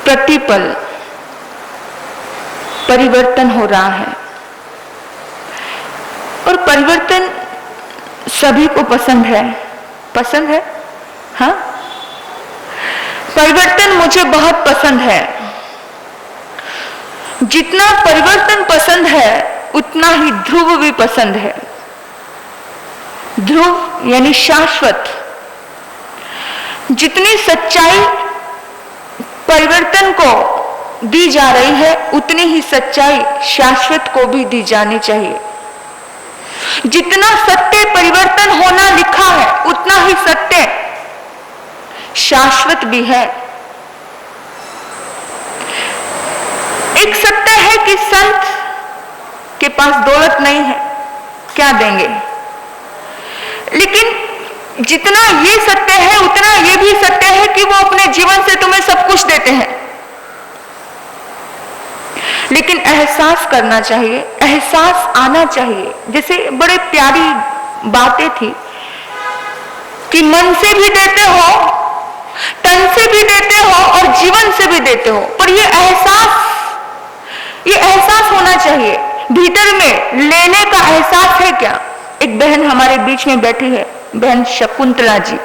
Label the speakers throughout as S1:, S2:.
S1: प्रतिपल परिवर्तन हो रहा है और परिवर्तन सभी को पसंद है। हाँ, परिवर्तन मुझे बहुत पसंद है। जितना परिवर्तन पसंद है उतना ही ध्रुव भी पसंद है। ध्रुव यानी शाश्वत। जितनी सच्चाई परिवर्तन को दी जा रही है उतनी ही सच्चाई शाश्वत को भी दी जानी चाहिए। जितना सत्य परिवर्तन होना लिखा है उतना ही सत्य शाश्वत भी है। एक सत्य है कि संत के पास दौलत नहीं है, क्या देंगे, लेकिन जितना ये सत्य है उतना ये भी सत्य है कि वो अपने जीवन से तुम्हें सब कुछ देते हैं। लेकिन एहसास करना चाहिए, एहसास आना चाहिए। जैसे बड़े प्यारी बातें थी कि मन से भी देते हो, तन से भी देते हो और जीवन से भी देते हो, पर ये एहसास होना चाहिए। भीतर में लेने का एहसास है क्या? एक बहन हमारे बीच में बैठी है, बहन शकुंतला जी,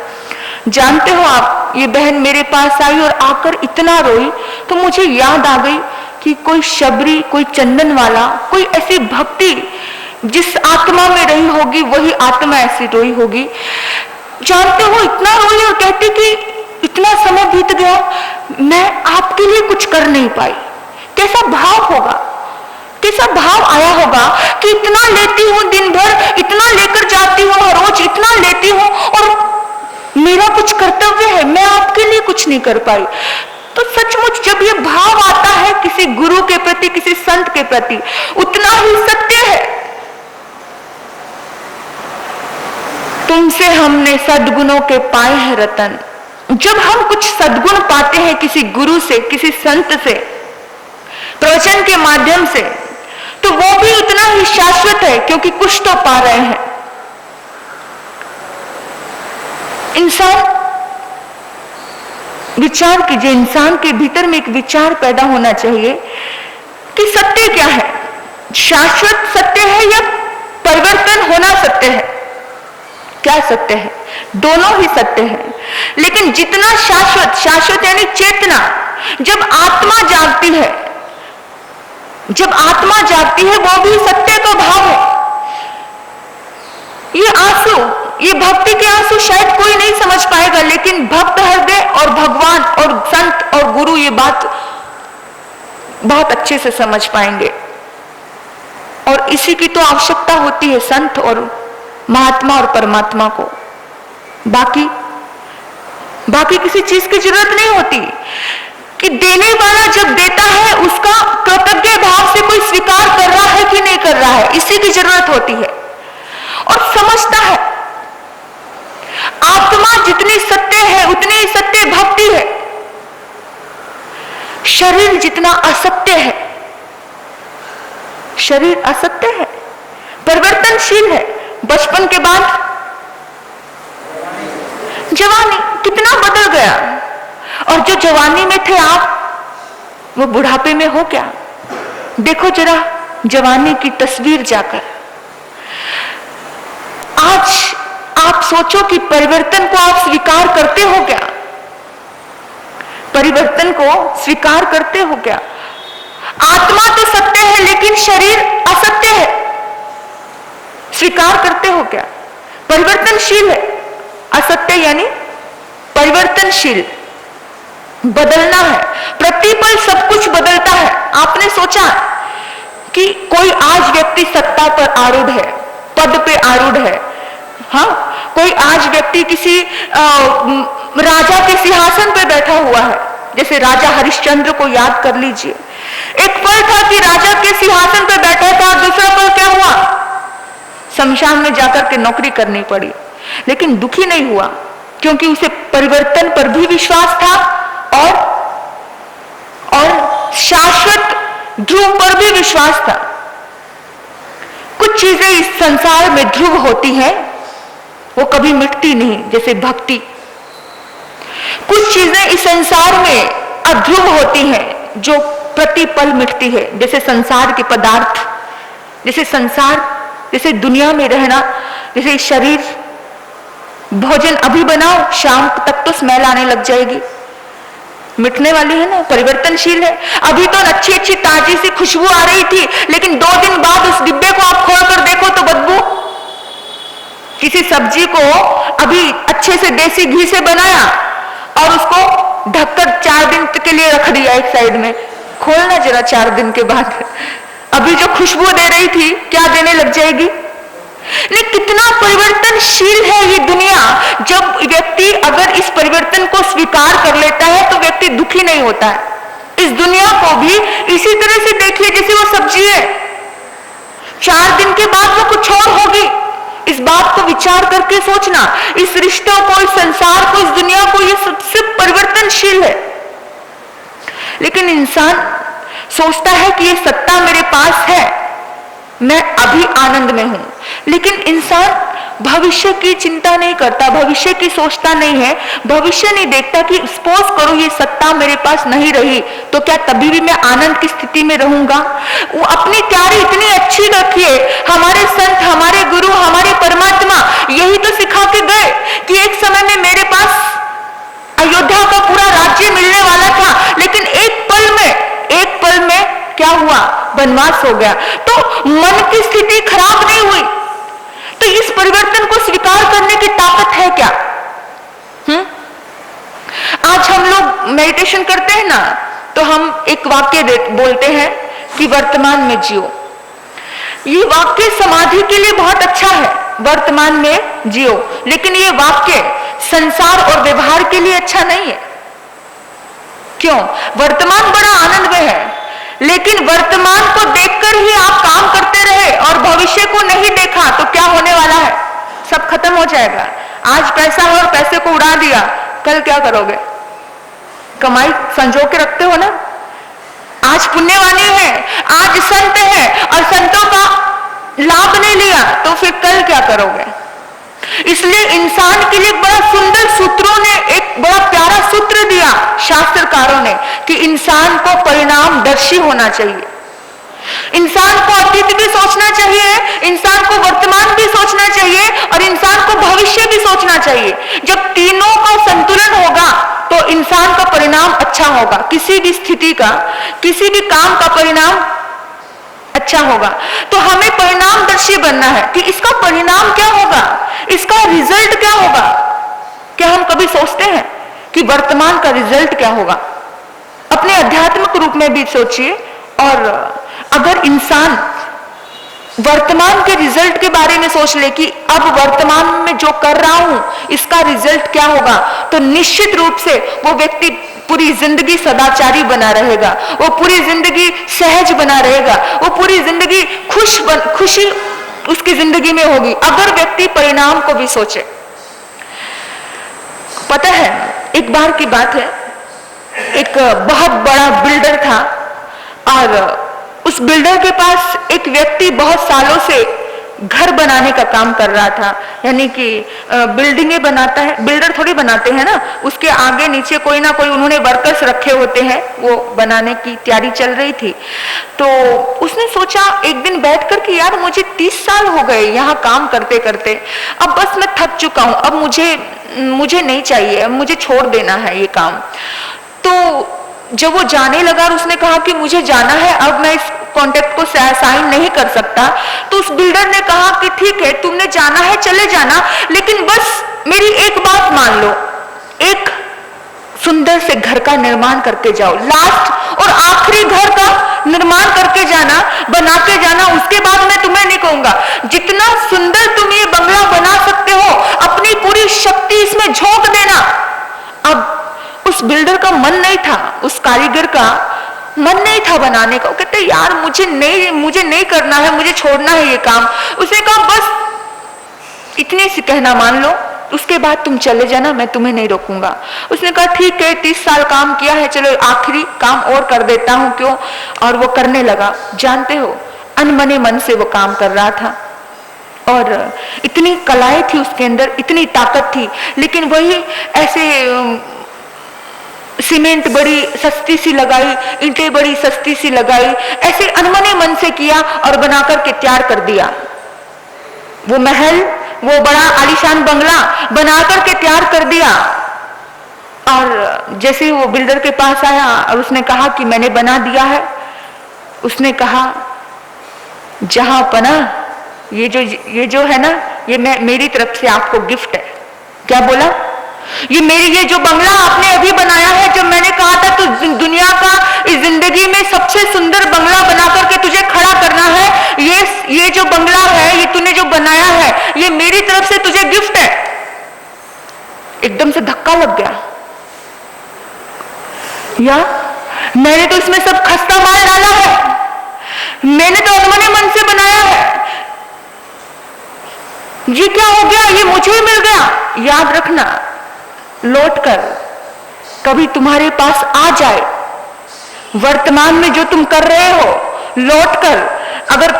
S1: जानते हो आप, ये बहन मेरे पास आई और आकर इतना रोई तो मुझे याद आ गई कि कोई शबरी, कोई चंदन वाला, कोई ऐसी भक्ति जिस आत्मा में रही होगी वही आत्मा ऐसी रोई होगी। जानते हो, इतना रोई और कहती कि इतना समय बीत गया, मैं आपके लिए कुछ कर नहीं पाई। कैसा भाव होगा, कैसा भाव आया होगा कि इतना लेती हूं दिन भर, इतना लेकर जाती हूं हर रोज, इतना लेती हूं और मेरा कुछ कर्तव्य है, मैं आपके लिए कुछ नहीं कर पाई। तो सचमुच जब ये भाव आता है किसी गुरु के प्रति, किसी संत के प्रति, उतना ही सत्य है। तुमसे हमने सद्गुणों के पाए हैं रतन। जब हम कुछ सद्गुण पाते हैं किसी गुरु से, किसी संत से, प्रवचन के माध्यम से, तो वो भी उतना ही शाश्वत है, क्योंकि कुछ तो पा रहे हैं। इंसान, विचार कीजिए, इंसान के भीतर में एक विचार पैदा होना चाहिए कि सत्य क्या है, शाश्वत सत्य है या परिवर्तन होना सत्य है? क्या सत्य है? दोनों ही सत्य है। लेकिन जितना शाश्वत, शाश्वत यानी चेतना, जब आत्मा जागती है, जब आत्मा जागती है वो भी सत्य का भाव है। ये आंसू, ये भक्ति के आंसू शायद कोई नहीं समझ पाएगा, लेकिन भक्त हृदय और भगवान और संत और गुरु ये बात बहुत अच्छे से समझ पाएंगे। और इसी की तो आवश्यकता होती है संत और महात्मा और परमात्मा को। बाकी किसी चीज की जरूरत नहीं होती। कि देने वाला जब देता है उसका कृतज्ञ भाव से कोई स्वीकार कर रहा है कि नहीं कर रहा है, इसी की जरूरत होती है। और समझता है आत्मा जितनी सत्य है उतनी ही सत्य भक्ति है। शरीर जितना असत्य है, शरीर असत्य है, परिवर्तनशील है। बचपन के बाद जवानी, कितना बदल गया। और जो जवानी में थे आप, वो बुढ़ापे में हो क्या? देखो जरा जवानी की तस्वीर जाकर। आज आप सोचो कि परिवर्तन को आप स्वीकार करते हो क्या? परिवर्तन को स्वीकार करते हो क्या? आत्मा तो सत्य है लेकिन शरीर असत्य है, स्वीकार करते हो क्या? परिवर्तनशील है, असत्य यानी परिवर्तनशील, बदलना है। प्रतिपल सब कुछ बदलता है। आपने सोचा कि कोई आज व्यक्ति सत्ता पर आरूढ़ है, पद पे आरूढ़ है, हाँ, कोई आज व्यक्ति किसी राजा के सिंहासन पे बैठा हुआ है। जैसे राजा हरिश्चंद्र को याद कर लीजिए। एक पल था कि राजा के सिंहासन पे बैठा था, दूसरा पल क्या हुआ? शमशान में जाकर के नौकरी करनी पड़ी। लेकिन दुखी नहीं हुआ, क्योंकि उसे परिवर्तन पर भी विश्वास था और शाश्वत ध्रुव पर भी विश्वास था। कुछ चीजें इस संसार में ध्रुव होती हैं, वो कभी मिटती नहीं, जैसे भक्ति। कुछ चीजें इस संसार में अध्रुव होती हैं, जो प्रतिपल मिटती है, जैसे संसार के पदार्थ, जैसे संसार, जैसे दुनिया में रहना, जैसे शरीर, भोजन अभी बनाओ शाम तक तो स्मेल आने लग जाएगी, मिटने वाली है ना, परिवर्तनशील है। अभी तो अच्छी अच्छी ताजी सी खुशबू आ रही थी, लेकिन 2 दिन बाद उस डिब्बे को आप खोल कर देखो तो बदबू। किसी सब्जी को अभी अच्छे से देसी घी से बनाया और उसको ढककर 4 दिन के लिए रख दिया एक साइड में, खोलना जरा 4 दिन के बाद, अभी जो खुशबू दे रही थी क्या देने लग जाएगी। लेकिन कितना परिवर्तनशील है ये दुनिया। जब व्यक्ति अगर इस परिवर्तन को स्वीकार कर लेता है तो व्यक्ति दुखी नहीं होता है। इस दुनिया को भी इसी तरह से देखिए जैसे वो सब्जी है, 4 दिन के बाद वो कुछ और होगी। इस बात को विचार करके सोचना, इस रिश्तों को, इस संसार को, इस दुनिया को, ये सबसे परिवर्तनशील है। लेकिन इंसान सोचता है कि ये सत्ता मेरे पास है, मैं अभी आनंद में हूं, लेकिन इंसान भविष्य की चिंता नहीं करता, भविष्य की सोचता नहीं है, भविष्य नहीं देखता कि सपोज करो ये सत्ता मेरे पास नहीं रही तो क्या तभी भी मैं आनंद की स्थिति में रहूंगा। वो अपनी तैयारी इतनी अच्छी रखिए। हमारे संत, हमारे गुरु, हमारे परमात्मा यही तो सिखा के गए कि एक समय में मेरे पास अयोध्या का पूरा राज्य मिलने वाला था, लेकिन एक पल में क्या हुआ, वनवास हो गया। तो मन की स्थिति खराब नहीं हुई, तो इस परिवर्तन को स्वीकार करने की ताकत है क्या? आज हम लोग मेडिटेशन करते हैं ना, तो हम एक वाक्य बोलते हैं कि वर्तमान में जियो। ये वाक्य समाधि के लिए बहुत अच्छा है, वर्तमान में जियो, लेकिन ये वाक्य संसार और व्यवहार के लिए अच्छा नहीं है। क्यों? वर्तमान बड़ा आनंद में है, लेकिन वर्तमान को देखकर ही आप काम करते रहे और भविष्य को नहीं देखा तो क्या होने वाला है? सब खत्म हो जाएगा। आज पैसा है और पैसे को उड़ा दिया, कल क्या करोगे? कमाई संजो के रखते हो ना। आज पुण्यवानी है, आज संत है और संतों का लाभ नहीं लिया तो फिर कल क्या करोगे? इसलिए इंसान के लिए बड़ा सुंदर सूत्रों ने एक बड़ा प्यारा सूत्र दिया शास्त्रकारों ने कि इंसान को परिणामदर्शी होना चाहिए। इंसान को अतीत भी सोचना चाहिए, इंसान को वर्तमान भी सोचना चाहिए और इंसान को भविष्य भी सोचना चाहिए। जब तीनों का संतुलन होगा तो इंसान का परिणाम अच्छा होगा, किसी भी स्थिति का, किसी भी काम का परिणाम अच्छा होगा। तो हमें परिणामदर्शी बनना है कि इसका परिणाम क्या होगा, इसका रिजल्ट क्या होगा। क्या हम कभी सोचते हैं कि वर्तमान का रिजल्ट क्या होगा? अपने आध्यात्मिक रूप में भी सोचिए। और अगर इंसान वर्तमान के रिजल्ट के बारे में सोच ले कि अब वर्तमान में जो कर रहा हूं इसका रिजल्ट क्या होगा, तो निश्चित रूप से वो व्यक्ति पूरी जिंदगी सदाचारी बना रहेगा, वो पूरी जिंदगी सहज बना रहेगा, वो पूरी जिंदगी खुशी उसकी जिंदगी में होगी अगर व्यक्ति परिणाम को भी सोचे। पता है, एक बार की बात है, एक बहुत बड़ा बिल्डर था और उस बिल्डर के पास एक व्यक्ति बहुत सालों से घर बनाने का काम कर रहा था, यानी कि बिल्डिंगें बनाता है, बिल्डर थोड़ी बनाते हैं ना, उसके आगे नीचे कोई ना कोई उन्होंने वर्कर्स रखे होते हैं, वो बनाने की तैयारी चल रही थी। तो उसने सोचा एक दिन बैठकर कि यार मुझे 30 साल हो गए यहाँ काम करते करते, अब बस मैं थक चुका हूँ, अब मुझे नहीं चाहिए, अब मुझे छोड़ देना है ये काम। तो जब वो जाने लगा और उसने कहा कि मुझे जाना है, अब मैं इस कॉन्ट्रैक्ट को साइन नहीं कर सकता, तो उस बिल्डर ने कहा कि ठीक है तुमने जाना है चले जाना, लेकिन बस मेरी एक बात मान लो, एक सुंदर से घर का निर्माण करके जाओ, लास्ट और आखिरी घर का निर्माण करके जाना, बना के जाना, उसके बाद मैं तुम्हें नहीं कहूंगा, जितना सुंदर तुम ये बंगला बना सकते हो अपनी पूरी शक्ति इसमें झोंक देना। अब उस बिल्डर का मन नहीं था, उस कारीगर का मन नहीं था बनाने का, वो कहते यार मुझे नहीं करना है, मुझे छोड़ना है ये काम। उसने कहा बस इतने से कहना मान लो, उसके बाद तुम चले जाना, मैं तुम्हें नहीं रोकूंगा। उसने कहा ठीक है 30 साल काम किया है, चलो आखिरी काम और कर देता हूं, क्यों। और वो करने लगा। जानते हो अनमने मन से वो काम कर रहा था और इतनी कलाएं थी उसके अंदर, इतनी ताकत थी, लेकिन वही ऐसे सीमेंट बड़ी सस्ती सी लगाई, ईंटें बड़ी सस्ती सी लगाई, ऐसे अनमने मन से किया और बनाकर के तैयार कर दिया। वो महल, वो बड़ा आलीशान बंगला बनाकर के तैयार कर दिया। और जैसे वो बिल्डर के पास आया और उसने कहा कि मैंने बना दिया है, उसने कहा जहां पना ये जो है ना, ये मेरी तरफ से आपको गिफ्ट है। क्या बोला? ये जो बंगला आपने अभी बनाया है, जब मैंने कहा था तो दुनिया का इस जिंदगी में सबसे सुंदर बंगला बना करके तुझे खड़ा करना है, ये जो बंगला है, ये तूने जो बनाया है, ये मेरी तरफ से तुझे गिफ्ट है। एकदम से धक्का लग गया, या मैंने तो इसमें सब खस्ता माल डाला है, मैंने तो अनमने मन से बनाया है, ये क्या हो गया? ये मुझे ही मिल गया। याद रखना, लौटकर कभी तुम्हारे पास आ जाए, वर्तमान में जो तुम कर रहे हो, लौटकर अगर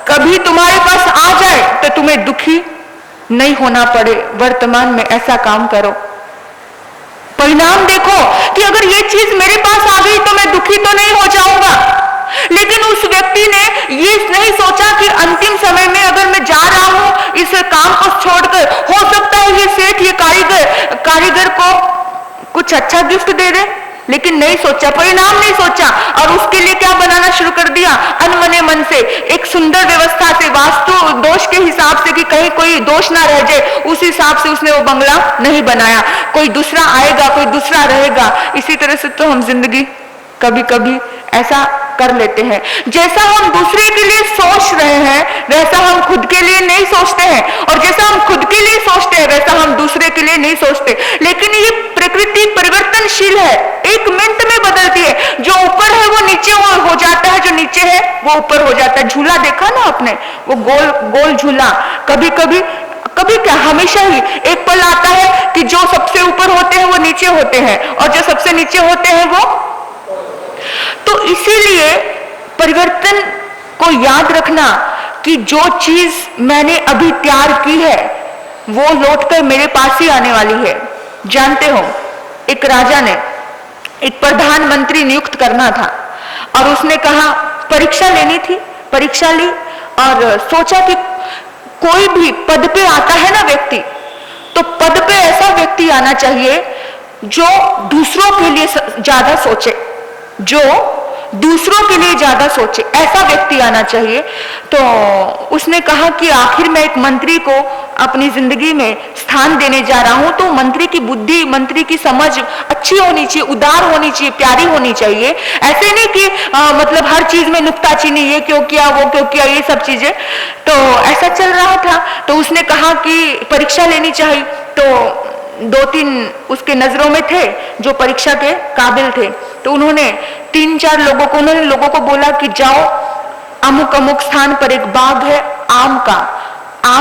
S1: कभी तुम्हारे पास आ जाए तो तुम्हें दुखी नहीं होना पड़े। वर्तमान में ऐसा काम करो, परिणाम देखो कि अगर ये चीज मेरे पास आ गई तो मैं दुखी तो नहीं हो जाऊंगा। लेकिन उस व्यक्ति ने ये नहीं सोचा कि अंतिम समय में अगर मैं जा रहा हूं इस काम को छोड़कर, हो सकता है ये सेठ, ये कारीगर को कुछ अच्छा गिफ्ट दे दे, लेकिन नहीं सोचा, परिणाम नहीं सोचा, और उसके लिए क्या बनाना शुरू कर दिया? अनमने मन से एक सुंदर व्यवस्था से, वास्तु दोष के हिसाब से कि कहीं कोई दोष ना रह जाए, उस हिसाब से उसने वो बंगला नहीं बनाया। कोई दूसरा आएगा, कोई दूसरा रहेगा। इसी तरह से तो हम जिंदगी कभी कभी ऐसा कर लेते हैं, जैसा हम दूसरे के लिए सोच रहे हैं वैसा हम खुद के लिए नहीं सोचते हैं, और जैसा हम खुद के लिए सोचते हैं वैसा हम दूसरे के लिए नहीं सोचते। लेकिन ये प्रकृति परिवर्तनशील है, एक मिनट में बदलती है। जो ऊपर है वो नीचे हो जाता है, जो नीचे है वो ऊपर हो जाता है। झूला देखा ना आपने, वो गोल गोल झूला, कभी क्या हमेशा ही एक पल आता है कि जो सबसे ऊपर होते हैं वो नीचे होते हैं, और जो सबसे नीचे होते हैं वो। तो इसीलिए परिवर्तन को याद रखना कि जो चीज मैंने अभी तैयार की है वो लौटकर मेरे पास ही आने वाली है। जानते हो, एक राजा ने एक प्रधानमंत्री नियुक्त करना था और उसने कहा, परीक्षा लेनी थी, परीक्षा ली और सोचा कि कोई भी पद पे आता है ना व्यक्ति, तो पद पे ऐसा व्यक्ति आना चाहिए जो दूसरों के लिए ज्यादा सोचे, जो दूसरों के लिए ज्यादा सोचे, ऐसा व्यक्ति आना चाहिए। तो उसने कहा कि आखिर मैं एक मंत्री को अपनी जिंदगी में स्थान देने जा रहा हूं, तो मंत्री की बुद्धि, मंत्री की समझ अच्छी होनी चाहिए, उदार होनी चाहिए, प्यारी होनी चाहिए। ऐसे नहीं कि मतलब हर चीज में नुक्ताचीनी, ये क्यों किया, वो क्यों किया, ये सब चीजें। तो ऐसा चल रहा था। तो उसने कहा कि परीक्षा लेनी चाहिए। तो 2-3 उसके नजरों में थे जो परीक्षा के काबिल थे। तो उन्होंने 3-4 लोगों को बोला कि जाओ, अमुक अमुक स्थान पर एक बाग है, आम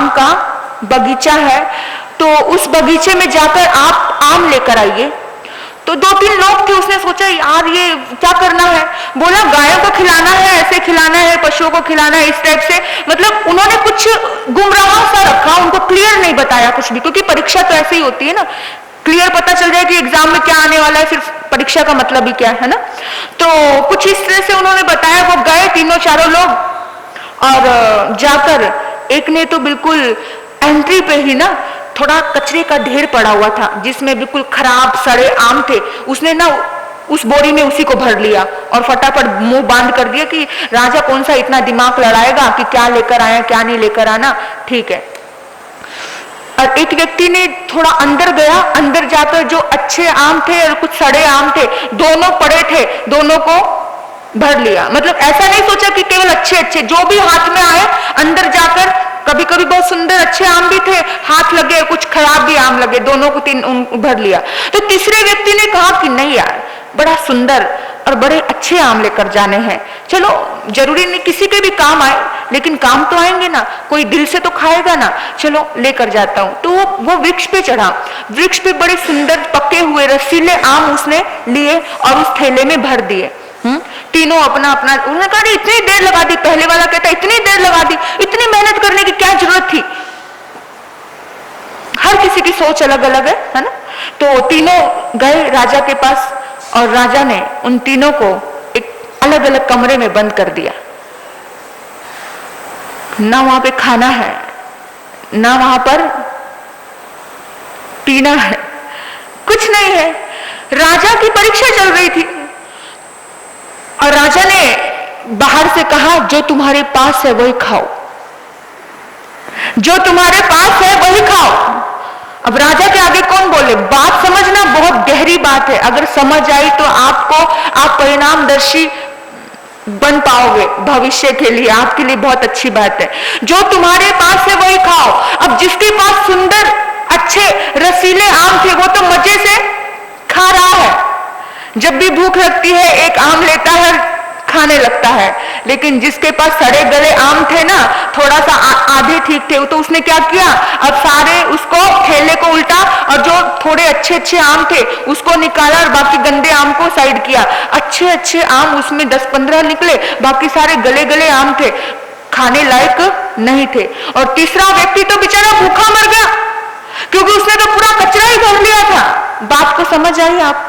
S1: का बगीचा है, तो उस बगीचे में जाकर आप आम लेकर आइए। तो 2-3 लोग थे, उसने सोचा यार ये क्या करना है, बोला गायों को खिलाना है, ऐसे खिलाना है, पशुओं को खिलाना है, इस टाइप से। मतलब उन्होंने कुछ गुमराह सा रखा, उनको क्लियर नहीं बताया कुछ भी, क्योंकि परीक्षा तो ऐसे ही होती है ना, क्लियर पता चल जाए कि एग्जाम में क्या आने वाला है, फिर परीक्षा का मतलब ही क्या है ना। तो कुछ इस तरह से उन्होंने बताया। वो गए 3-4 लोग, और जाकर एक ने तो बिल्कुल एंट्री पे ही ना थोड़ा कचरे का ढेर पड़ा हुआ था जिसमें बिल्कुल खराब सड़े आम थे, उसने ना उस बोरी में उसी को भर लिया और फटाफट मुंह बांध कर दिया कि राजा कौन सा इतना दिमाग लड़ाएगा कि क्या लेकर आया क्या नहीं लेकर आना, ठीक है। और एक व्यक्ति ने थोड़ा अंदर गया, अंदर जाकर जो अच्छे आम थे और कुछ सड़े आम थे, दोनों पड़े थे, दोनों को भर लिया। मतलब ऐसा नहीं सोचा कि केवल अच्छे जो भी हाथ में आए, अंदर जाकर कभी कभी बहुत सुंदर अच्छे आम भी थे, हाथ लगे, कुछ खराब भी आम लगे, दोनों को 3 भर लिया। तो तीसरे व्यक्ति ने कहा कि नहीं यार, बड़ा सुंदर और बड़े अच्छे आम लेकर जाने हैं, चलो जरूरी नहीं किसी के भी काम आए, लेकिन काम तो आएंगे ना, कोई दिल से तो खाएगा ना, चलो लेकर जाता हूं। तो वो वृक्ष पे चढ़ा, वृक्ष पे बड़े सुंदर पके हुए रसीले आम उसने लिए और उस थैले में भर दिए। तीनों अपना अपना, उन्होंने कहा इतनी देर लगा दी, पहले वाला कहता इतनी देर लगा दी, इतनी मेहनत करने की क्या जरूरत थी। हर किसी की सोच अलग अलग है ना। तो तीनों गए राजा के पास और राजा ने उन तीनों को एक अलग अलग कमरे में बंद कर दिया। ना वहां पे खाना है, ना वहां पर पीना है, कुछ नहीं है। राजा की परीक्षा चल रही थी और राजा ने बाहर से कहा, जो तुम्हारे पास है वही खाओ, जो तुम्हारे पास है वही खाओ। अब राजा के आगे कौन बोले? बात समझना बहुत गहरी बात है। अगर समझ आई तो आप परिणामदर्शी बन पाओगे भविष्य के लिए, आपके लिए बहुत अच्छी बात है। जो तुम्हारे पास है वही खाओ। अब जिसके पास सुंदर अच्छे रसीले आम थे वो तो मजे से खा रहा है, जब भी भूख लगती है एक आम लेता है, खाने लगता है। लेकिन जिसके पास सड़े गले आम थे ना, थोड़ा सा आधे ठीक थे, तो उसने क्या किया, अब सारे उसको ठेले को उल्टा और जो थोड़े अच्छे अच्छे आम थे उसको निकाला और बाकी गंदे आम को साइड किया। अच्छे अच्छे आम उसमें 10-15 निकले, बाकी सारे गले गले आम थे, खाने लायक नहीं थे। और तीसरा व्यक्ति तो बेचारा भूखा मर गया, क्योंकि उसने तो पूरा कचरा ही भर लिया था। बात को समझ आई आप?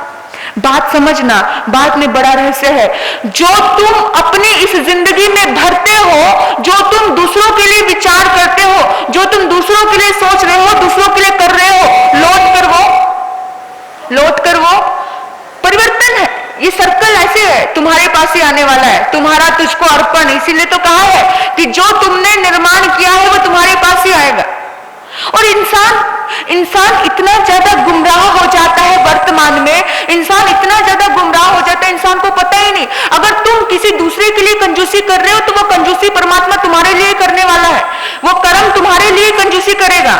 S1: बात समझना, बात में बड़ा रहस्य है। जो तुम अपनी इस जिंदगी में भरते हो, जो तुम दूसरों के लिए विचार करते हो, जो तुम दूसरों के लिए सोच रहे हो, दूसरों के लिए कर रहे हो, लौट कर वो परिवर्तन है। ये सर्कल ऐसे है, तुम्हारे पास ही आने वाला है। तुम्हारा तुझको अर्पण, इसीलिए तो कहा है कि जो तुमने निर्माण किया है वो तुम्हारे पास ही आएगा। और इंसान इतना ज्यादा गुमराह हो जाता है वर्तमान में, इंसान इतना ज्यादा गुमराह हो जाता है, इंसान को पता ही नहीं। अगर तुम किसी दूसरे के लिए कंजूसी कर रहे हो तो वो कंजूसी परमात्मा तुम्हारे लिए करने वाला है, वो कर्म तुम्हारे लिए कंजूसी करेगा।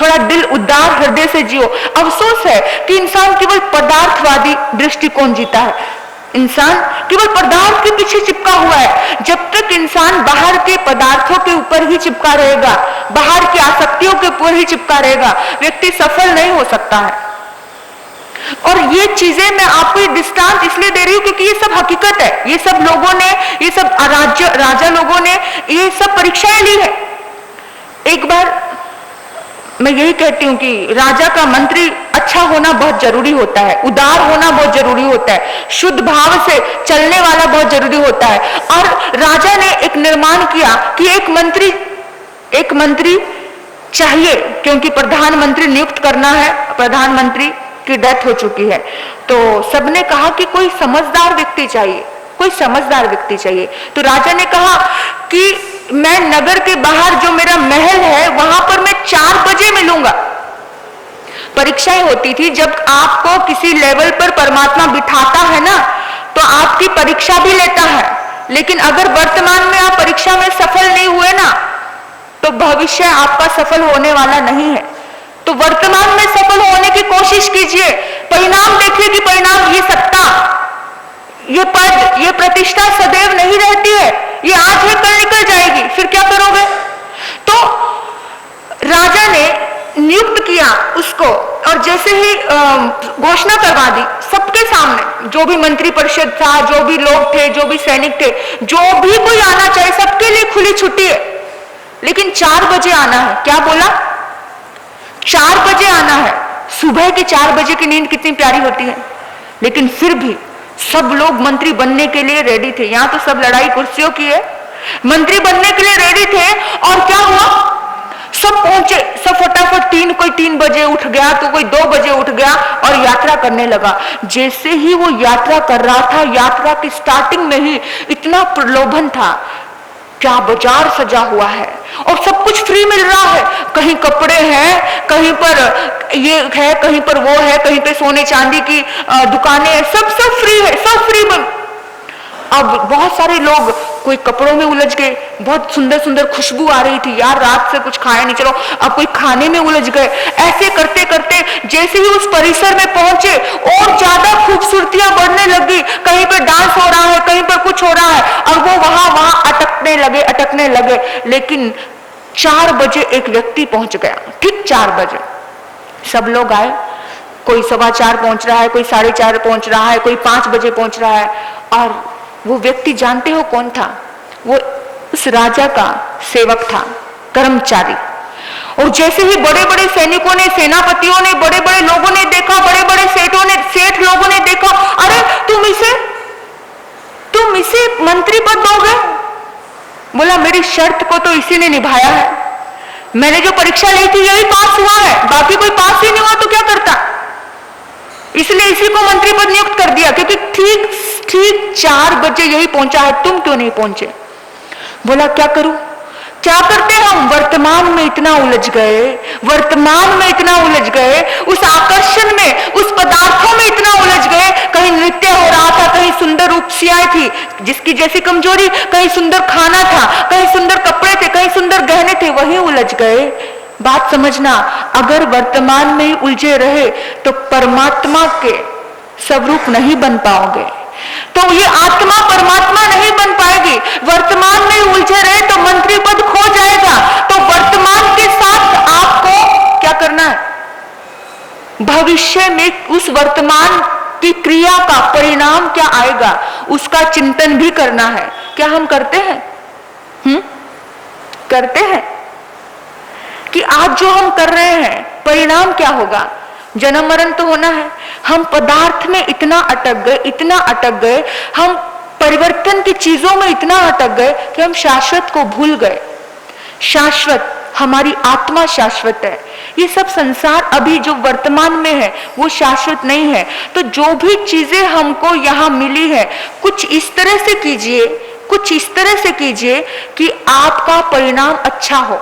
S1: थोड़ा दिल उदार हृदय से जियो। अफसोस है कि इंसान केवल पदार्थवादी दृष्टिकोण जीता है, इंसान केवल पदार्थ के पीछे चिपका हुआ है। जब तक इंसान बाहर के पदार्थों के ऊपर ही चिपका रहेगा, बाहर की आसक्तियों के ऊपर ही चिपका रहेगा, व्यक्ति सफल नहीं हो सकता है। और ये चीजें मैं आपको ये दृष्टांत इसलिए दे रही हूं क्योंकि ये सब हकीकत है। ये सब लोगों ने, ये सब राजा लोगों ने ये सब परीक्षाएं ली है। एक बार मैं यही कहती हूँ कि राजा का मंत्री अच्छा होना बहुत जरूरी होता है, उदार होना बहुत जरूरी होता है, शुद्ध भाव से चलने वाला बहुत जरूरी होता है। और राजा ने एक निर्माण किया कि एक मंत्री चाहिए, क्योंकि प्रधानमंत्री नियुक्त करना है, प्रधानमंत्री की डेथ हो चुकी है। तो सबने कहा कि कोई समझदार व्यक्ति चाहिए, कोई समझदार व्यक्ति चाहिए। तो राजा ने कहा कि मैं नगर के बाहर जो मेरा महल है वहां पर मैं 4 बजे मिलूंगा। परीक्षाएं होती थी, जब आपको किसी लेवल पर परमात्मा बिठाता है ना तो आपकी परीक्षा भी लेता है। लेकिन अगर वर्तमान में आप परीक्षा में सफल नहीं हुए ना तो भविष्य आपका सफल होने वाला नहीं है। तो वर्तमान में सफल होने की कोशिश कीजिए, परिणाम देखिए कि परिणाम, ये सत्ता, ये पद, ये प्रतिष्ठा सदैव नहीं रहती है, ये आज है कल निकल जाएगी, फिर क्या करोगे? तो राजा ने नियुक्त किया उसको और जैसे ही घोषणा करवा दी सबके सामने, जो भी मंत्री परिषद था, जो भी लोग थे, जो भी सैनिक थे, जो भी कोई आना चाहे सबके लिए खुली छुट्टी है, लेकिन 4 बजे आना है। क्या बोला? 4 बजे आना है। सुबह के 4 बजे की नींद कितनी प्यारी होती है, लेकिन फिर भी सब लोग मंत्री बनने के लिए रेडी थे। यहां तो सब लड़ाई कुर्सियों की है, मंत्री बनने के लिए रेडी थे। और क्या हुआ, सब पहुंचे, सब फटाफट, कोई 3 बजे उठ गया तो कोई 2 बजे उठ गया और यात्रा करने लगा। जैसे ही वो यात्रा कर रहा था, यात्रा की स्टार्टिंग में ही इतना प्रलोभन था, क्या बाजार सजा हुआ है और सब कुछ फ्री मिल रहा है। कहीं कपड़े हैं, कहीं पर ये है, कहीं पर वो है, कहीं पे सोने चांदी की दुकानें हैं, सब फ्री है, सब फ्री। अब बहुत सारे लोग कोई कपड़ों में उलझ गए, बहुत सुंदर सुंदर खुशबू आ रही थी, यार रात से कुछ खाया नहीं, चलो अब कोई खाने में उलझ गए। ऐसे करते करते जैसे ही उस परिसर में पहुंचे और ज्यादा खूबसूरतियां बढ़ने लगी। कहीं पे डांस हो रहा है, कहीं पर कुछ हो रहा है और वो वहां अटकने लगे। लेकिन 4 बजे एक व्यक्ति पहुंच गया, ठीक 4 बजे सब लोग आए। कोई 4:15 पहुंच रहा है, कोई 4:30 पहुंच रहा है, कोई 5 बजे पहुंच रहा है। और वो व्यक्ति जानते हो कौन था? वो उस राजा का सेवक था, कर्मचारी। और जैसे ही बड़े बड़े सैनिकों ने, सेनापतियों ने, बड़े बड़े लोगों ने देखा, बड़े बड़े सेठ लोगों ने देखा, अरे तुम इसे मंत्री पद दोगे? बोला मेरी शर्त को तो इसी ने निभाया है, मैंने जो परीक्षा ली थी यही पास हुआ है, बाकी कोई पास ही नहीं हुआ तो क्या करता, इसलिए इसी को मंत्री पद नियुक्त कर दिया, क्योंकि ठीक 4 बजे यही पहुंचा है, तुम क्यों नहीं पहुंचे? बोला क्या करूं? क्या करते हम? वर्तमान में इतना उलझ गए, उस आकर्षण में, उस पदार्थों में इतना उलझ गए, कहीं नृत्य हो रहा था, कहीं सुंदर रूपसियाएं थी जिसकी जैसी कमजोरी, कहीं सुंदर खाना था, कहीं सुंदर कपड़े थे, कहीं सुंदर गहने थे, वही उलझ गए। बात समझना, अगर वर्तमान में ही उलझे रहे तो परमात्मा के स्वरूप नहीं बन पाओगे, तो ये आत्मा परमात्मा नहीं बन पाएगी। वर्तमान में उलझे रहे तो मंत्री पद खो जाएगा। तो वर्तमान के साथ आपको क्या करना है? भविष्य में उस वर्तमान की क्रिया का परिणाम क्या आएगा उसका चिंतन भी करना है। क्या हम करते हैं? करते हैं कि आज जो हम कर रहे हैं परिणाम क्या होगा? जन्म मरण तो होना है। हम पदार्थ में इतना अटक गए, हम परिवर्तन की चीजों में इतना अटक गए कि हम शाश्वत को भूल गए। शाश्वत, हमारी आत्मा शाश्वत है। ये सब संसार अभी जो वर्तमान में है वो शाश्वत नहीं है। तो जो भी चीजें हमको यहाँ मिली है, कुछ इस तरह से कीजिए कि आपका परिणाम अच्छा हो।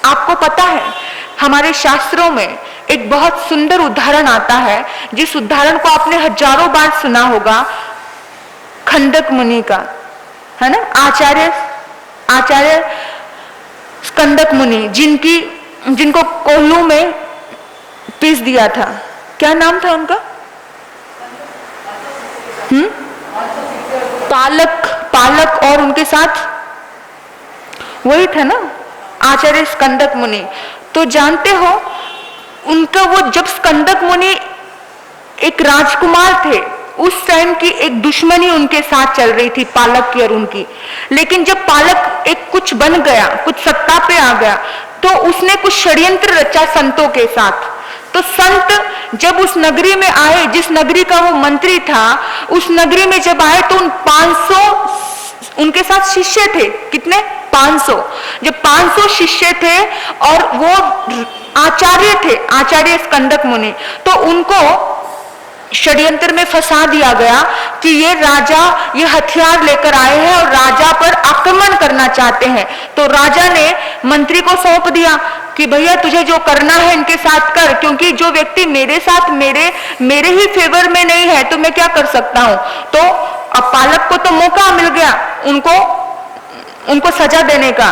S1: आपको पता है हमारे शास्त्रों में एक बहुत सुंदर उदाहरण आता है, जिस उदाहरण को आपने हजारों बार सुना होगा, खंडक मुनि का, है ना? आचार्य स्कंदक मुनि, जिनको कोल्लू में पीस दिया था। क्या नाम था उनका? पालक और उनके साथ वही था ना, आचार्य स्कंदक मुनि। तो जानते हो उनका वो, जब स्कंदक मुनि एक राजकुमार थे, उस टाइम की एक दुश्मनी उनके साथ चल रही थी, पालक की और उनकी। लेकिन जब पालक एक कुछ बन गया, कुछ सत्ता पे आ गया, तो उसने कुछ षड्यंत्र रचा संतों के साथ। तो संत जब उस नगरी में आए, जिस नगरी का वो मंत्री था, उस नगरी में जब आए तो उन 500 उनके साथ शिष्य थे। कितने? 500। जब 500 शिष्य थे और वो आचार्य थे, आचार्य स्कंदक मुनि, तो उनको षड्यंत्र में फंसा दिया गया कि ये राजा ये हथियार लेकर आए हैं और राजा पर आक्रमण करना चाहते हैं। तो राजा ने मंत्री को सौंप दिया कि भैया तुझे जो करना है इनके साथ कर, क्योंकि जो व्यक्ति मेरे साथ मेरे ही फेवर में नहीं है तो मैं क्या कर सकता हूं। तो अब पालक को तो मौका मिल गया उनको सजा देने का।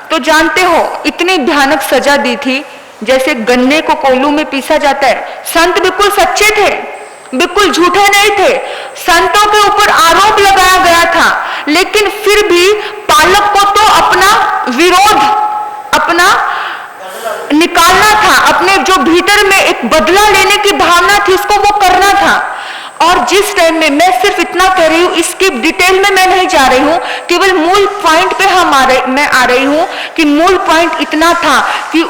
S1: तो जानते हो इतनी भयानक सजा दी थी जैसे गन्ने को कोल्हू में पीसा जाता है। संत बिल्कुल सच्चे थे, बिल्कुल झूठे नहीं थे। संतों के ऊपर आरोप लगाया गया था, लेकिन फिर भी पालक को तो अपना विरोध निकालना था, अपने जो भीतर में एक बदला लेने की भावना थी उसको वो करना था। और जिस टाइम में, मैं सिर्फ इतना कह रही हूं, इसकी डिटेल में मैं नहीं जा रही हूं, केवल मूल पॉइंट पे मैं आ रही हूं कि मूल पॉइंट इतना था कि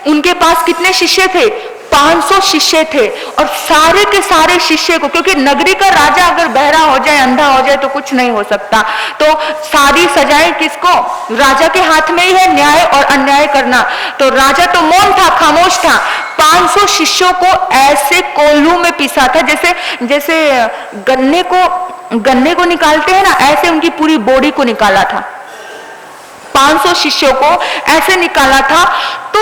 S1: उनके पास कितने शिष्य थे? 500 शिष्य थे। और सारे के सारे शिष्य को, क्योंकि नगरी का राजा अगर बहरा हो जाए, अंधा हो जाए तो कुछ नहीं हो सकता, तो सारी सजाएं किसको? राजा के हाथ में ही है न्याय और अन्याय करना। तो राजा तो मौन था, खामोश था। 500 शिष्यों को ऐसे कोल्हू में पीसा था, जैसे गन्ने को निकालते हैं ना, ऐसे उनकी पूरी बॉडी को निकाला था। 500 शिष्यों को ऐसे निकाला था। तो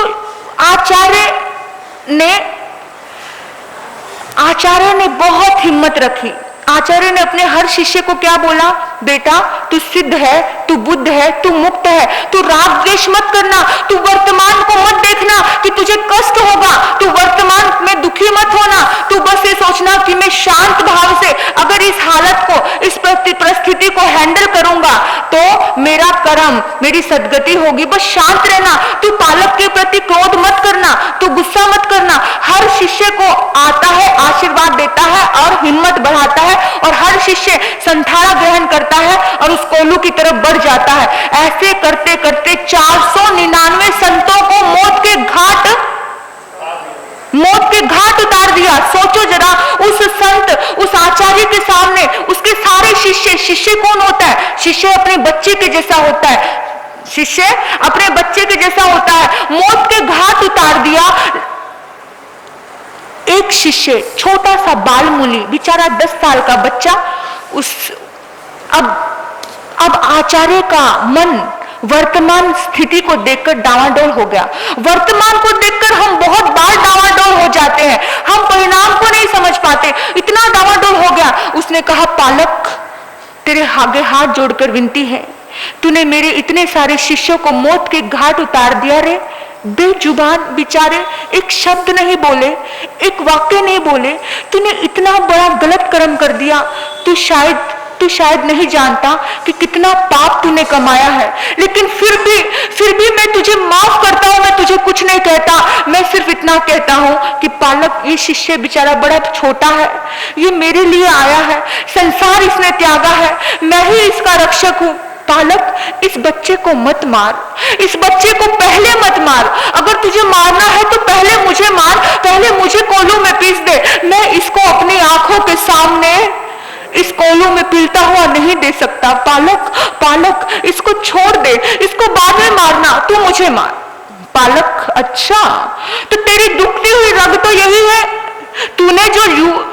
S1: आचार्य ने बहुत हिम्मत रखी। आचार्य ने अपने हर शिष्य को क्या बोला? बेटा तू सिद्ध है, तू बुद्ध है, तू मुक्त है, तू राग द्वेष मत करना, तू वर्तमान को मत देखना कि तुझे कष्ट होगा, तू वर्तमान में दुखी मत होना, तू बस ये सोचना कि मैं शांत भाव से अगर इस हालत को, इस परिस्थिति को हैंडल करूंगा तो मेरा कर्म, मेरी सदगति होगी। बस शांत रहना, तू पालक के प्रति क्रोध मत करना, तू गुस्सा मत करना। हर शिष्य को आता है, आशीर्वाद देता है और हिम्मत बढ़ाता है, और हर शिष्य संथारा ग्रहण करता है और उस कोल्हू की तरफ बढ़ जाता है। ऐसे करते करते 499 संतों को मौत के गया। सोचो जरा, उस संत, उस आचार्य के सामने उसके सारे शिष्य, शिष्य कौन होता है? शिष्य अपने बच्चे के जैसा होता है, शिष्य अपने बच्चे के जैसा होता है। मौत के घाट उतार दिया। एक शिष्य, छोटा सा बाल मूली, बेचारा 10 साल का बच्चा, अब आचार्य का मन वर्तमान स्थिति को देखकर डावाडोल हो गया। वर्तमान को देखकर हम बहुत बार डावाडोल हो जाते हैं, हम परिणाम को नहीं समझ पाते, इतना डावाडोल हो गया। उसने कहा, पालक, तेरे आगे हाथ जोड़कर विनती है, तूने मेरे इतने सारे शिष्यों को मौत के घाट उतार दिया रे। बेजुबान बेचारे, एक शब्द नहीं बोले, एक वाक्य नहीं बोले, तूने इतना बड़ा गलत कर्म कर दिया। तू शायद नहीं जानता कि कितना पाप तूने कमाया है, लेकिन फिर भी मैं तुझे माफ करता हूं, मैं तुझे कुछ नहीं कहता। मैं सिर्फ इतना कहता हूं कि पालक, ये शिष्य बेचारा बड़ा छोटा है, ये मेरे लिए आया है, संसार इसने त्यागा है, मैं ही इसका रक्षक हूं। पालक, इस बच्चे को मत मार, इस बच्चे को पहले मत मार। अगर तुझे मारना है तो पहले मुझे मार, पहले मुझे कोलू में पीस दे। मैं इसको अपनी आंखों के सामने इस कोलू में पीलता हुआ नहीं दे सकता। पालक, इसको छोड़ दे, इसको बाद में मारना, तू मुझे मार। पालक, अच्छा, तो तेरी दुखती हुई रग तो यही है। तूने जो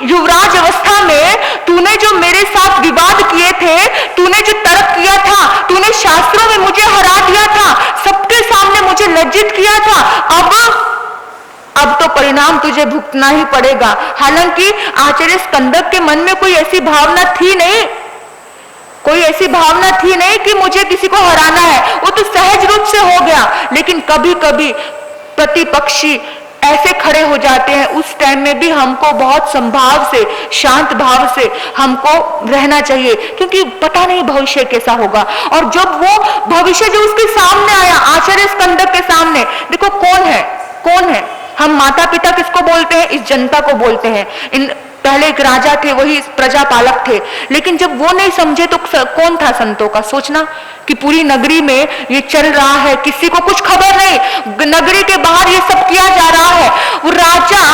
S1: युवराज अवस्था में तूने जो मेरे साथ विवाद किए थे, तूने जो तर्क किया था, तूने शास्त्रों में मुझे हरा दिया था, सबके सामने मुझे लज्जित किया था, अब तो परिणाम तुझे भुगतना ही पड़ेगा। हालांकि आचार्य स्कंदक के मन में कोई ऐसी भावना थी नहीं कि मुझे किसी को हराना है, वो तो सहज रूप से हो गया। लेकिन कभी कभी प्रतिपक्षी ऐसे खड़े हो जाते हैं, उस टाइम में भी हमको बहुत संभाव से, शांत भाव से हमको रहना चाहिए, क्योंकि पता नहीं भविष्य कैसा होगा। और जब वो भविष्य जो उसके सामने आया, आचार्य स्कंदक के सामने, देखो कौन है, हम माता पिता किसको बोलते हैं? इस जनता को बोलते हैं। पहले एक राजा थे, वही प्रजा पालक थे, लेकिन जब वो नहीं समझे तो कौन था संतों का? सोचना कि पूरी नगरी में ये चल रहा है, किसी को कुछ खबर नहीं, नगरी के बाहर ये सब किया जा रहा है। वो राजा,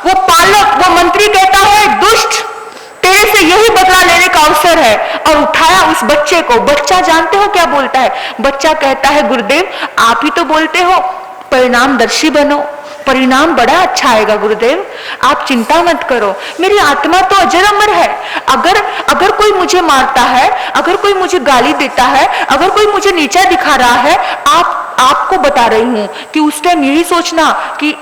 S1: वो पालक, वो मंत्री कहता है, दुष्ट, तेरे से यही बदला लेने का अवसर है, और उठाया उस बच्चे को। बच्चा जानते हो क्या बोलता है? बच्चा कहता है, गुरुदेव आप ही तो बोलते हो परिणामदर्शी बनो, परिणाम बड़ा अच्छा आएगा गुरुदेव, आप चिंता मत करो, मेरी आत्मा तो अजर अमर है। अगर कोई मुझे मारता है, अगर कोई मुझे गाली देता है, अगर कोई मुझे नीचा दिखा रहा है, आपको बता रही हूं कि उस टाइम यही सोचना कि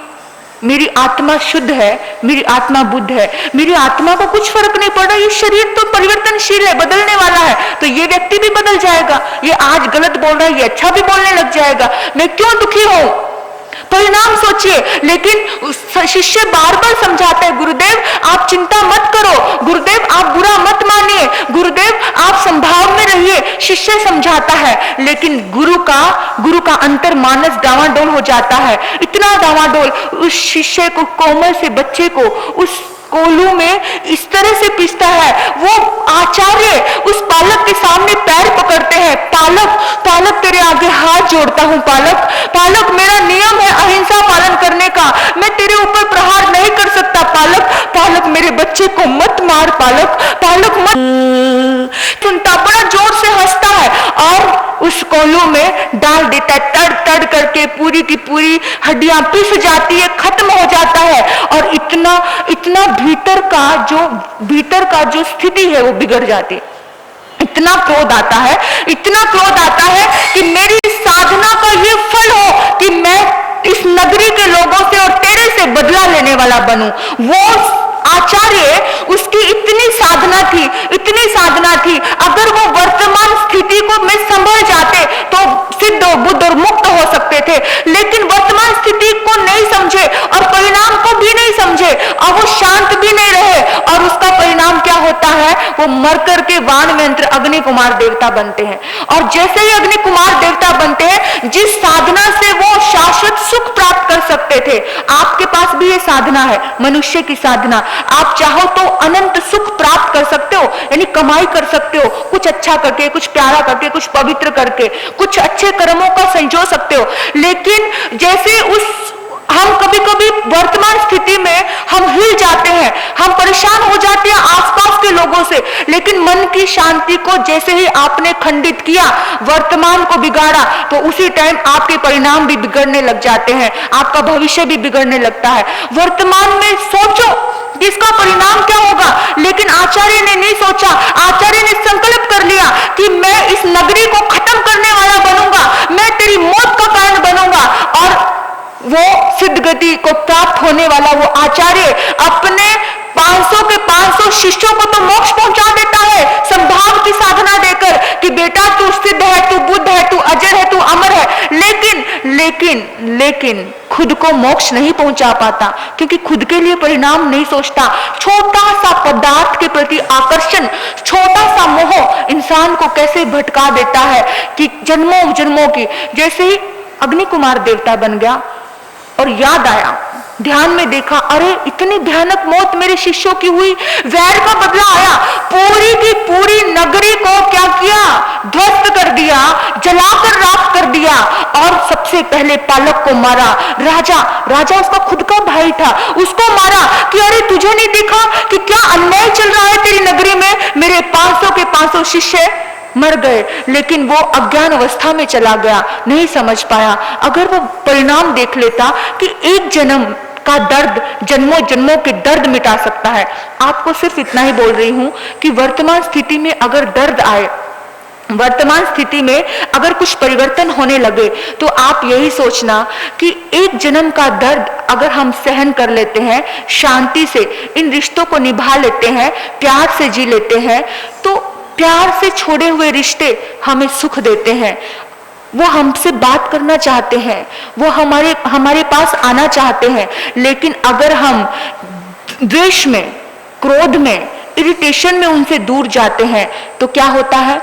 S1: मेरी आत्मा शुद्ध है, मेरी आत्मा बुद्ध है, मेरी आत्मा को कुछ फर्क नहीं पड़ रहा, ये शरीर तो परिवर्तनशील है, बदलने वाला है, तो ये व्यक्ति भी बदल जाएगा, ये आज गलत बोल रहा है, ये अच्छा भी बोलने लग जाएगा, मैं क्यों दुखी हूं? परिणाम सोचिए। लेकिन शिष्य बार बार समझाता है, गुरुदेव आप चिंता मत करो, गुरुदेव आप बुरा मत मानिए, गुरुदेव आप संभाव में रहिए। शिष्य समझाता है, लेकिन गुरु का अंतर मानस डावाडोल हो जाता है, इतना डावाडोल, उस शिष्य को, कोमल से बच्चे को उस कोलू में इस तरह से पीसता है। वो आचार्य उस पालक के सामने पैर पकड़ते हैं, पालक तेरे आगे हाथ जोड़ता हूं, पालक मेरा नियम है अहिंसा पालन करने का, मैं तेरे ऊपर प्रहार नहीं कर सकता, पालक मेरे बच्चे को मत मार, पालक मत। सुनता, बड़ा जोर से हंसता है और उस कोलू में डाल देता है, तड़ करके पूरी की पूरी हड्डियां पिस जाती है, खत्म हो जाता है। और इतना भीतर का जो स्थिति है वो बिगड़ जाती है। इतना क्रोध आता है कि मेरी साधना का ये फल हो कि मैं इस नगरी के लोगों से और तेरे से बदला लेने वाला बनूं। वो आचार्य, उसकी इतनी साधना थी, अगर वो वर्तमान स्थिति को में संभल जाते तो सिद्ध, बुद्ध और मुक्त हो सकते थे, लेकिन वर्तमान स्थिति को नहीं समझे और परिणाम को भी नहीं समझे और वो शांत भी नहीं रहे, और उसका परिणाम क्या होता है? वो मर करके वाण यंत्र अग्नि कुमार देवता बनते हैं। और जैसे ही अग्नि कुमार देवता बनते हैं, जिस साधना से वो शाश्वत सुख प्राप्त कर सकते थे, आपके पास भी ये साधना है, मनुष्य की साधना। आप चाहो तो अनंत सुख प्राप्त कर सकते हो, यानी कमाई कर सकते हो, कुछ अच्छा करके, कुछ प्यारा करके, कुछ पवित्र करके, कुछ अच्छे कर्मों का संजो सकते हो। लेकिन जैसे उस हम कभी कभी वर्तमान स्थिति में हम हिल जाते हैं, हम परेशान हो जाते हैं आसपास के लोगों से, लेकिन मन की शांति को जैसे ही आपने खंडित किया, वर्तमान को बिगाड़ा, तो उसी टाइम आपके परिणाम भी बिगड़ने लग जाते हैं, आपका भविष्य भी बिगड़ने लगता है। वर्तमान में सोचो कि इसका परिणाम क्या होगा, लेकिन आचार्य ने नहीं सोचा। आचार्य ने संकल्प कर लिया कि मैं इस नगरी को खत्म करने वाला बनूंगा, मैं तेरी मौत का कारण बनूंगा। और वो सिद्ध गति को प्राप्त होने वाला वो आचार्य अपने 500 के 500 शिष्यों को तो मोक्ष पहुंचा देता है संभाव की साधना देकर कि बेटा तू सिद्ध है, तू बुद्ध है, तू अजर है, तू अमर है। लेकिन खुद को मोक्ष नहीं पहुंचा पाता, क्योंकि खुद के लिए परिणाम नहीं सोचता। छोटा सा पदार्थ के प्रति आकर्षण, छोटा सा मोह इंसान को कैसे भटका देता है कि जन्मों जन्मों की। जैसे ही अग्नि कुमार देवता बन गया और याद आया, ध्यान में देखा, अरे इतनी भयानक मौत मेरे शिष्यों की हुई, वैर का बदला आया, पूरी की पूरी नगरी को क्या किया, ध्वस्त कर दिया, जलाकर राख कर दिया और सबसे पहले पालक को मारा। राजा उसका खुद का भाई था, उसको मारा कि अरे तुझे नहीं देखा कि क्या अन्याय चल रहा है तेरी नगरी में, मेरे 500 के 500 शिष्य मर गए। लेकिन वो अज्ञान अवस्था में चला गया, नहीं समझ पाया। अगर वो परिणाम देख लेता कि एक जन्म का दर्द जन्मों जन्मों के दर्द मिटा सकता है। आपको सिर्फ इतना ही बोल रही हूं कि वर्तमान स्थिति में अगर दर्द आए, वर्तमान स्थिति में अगर कुछ परिवर्तन होने लगे, तो आप यही सोचना कि एक जन्म का दर्द अगर हम सहन कर लेते हैं, शांति से इन रिश्तों को निभा लेते हैं, प्यार से जी लेते हैं, तो प्यार से छोड़े हुए रिश्ते हमें सुख देते हैं। वो हमसे बात करना चाहते हैं, वो हमारे पास आना चाहते हैं, लेकिन अगर हम द्वेष में, क्रोध में, इरिटेशन में उनसे दूर जाते हैं, तो क्या होता है,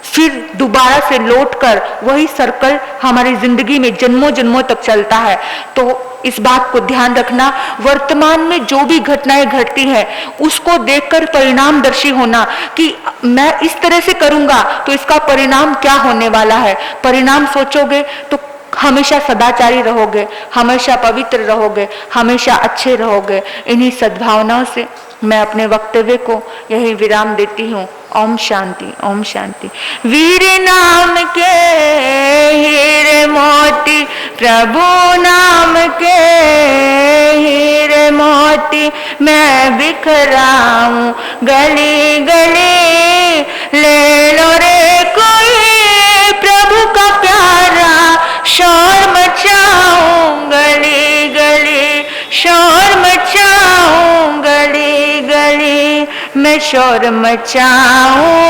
S1: फिर दोबारा से लौटकर वही सर्कल हमारी जिंदगी में जन्मों जन्मों तक चलता है। तो इस बात को ध्यान रखना, वर्तमान में जो भी घटनाएं घटती हैं उसको देखकर परिणामदर्शी होना कि मैं इस तरह से करूंगा तो इसका परिणाम क्या होने वाला है। परिणाम सोचोगे तो हमेशा सदाचारी रहोगे, हमेशा पवित्र रहोगे, हमेशा अच्छे रहोगे। इन्हीं सद्भावनाओं से मैं अपने वक्तव्य को यही विराम देती हूँ। ओम शांति, ओम शांति। वीर नाम के हीरे मोती, प्रभु नाम के हीरे मोती, मैं बिखराऊं गली गली, ले लो रे कोई प्रभु का प्यारा, शोर मचाऊं गली गली, शोर मचाऊं गली गली, मैं शोर मचाऊं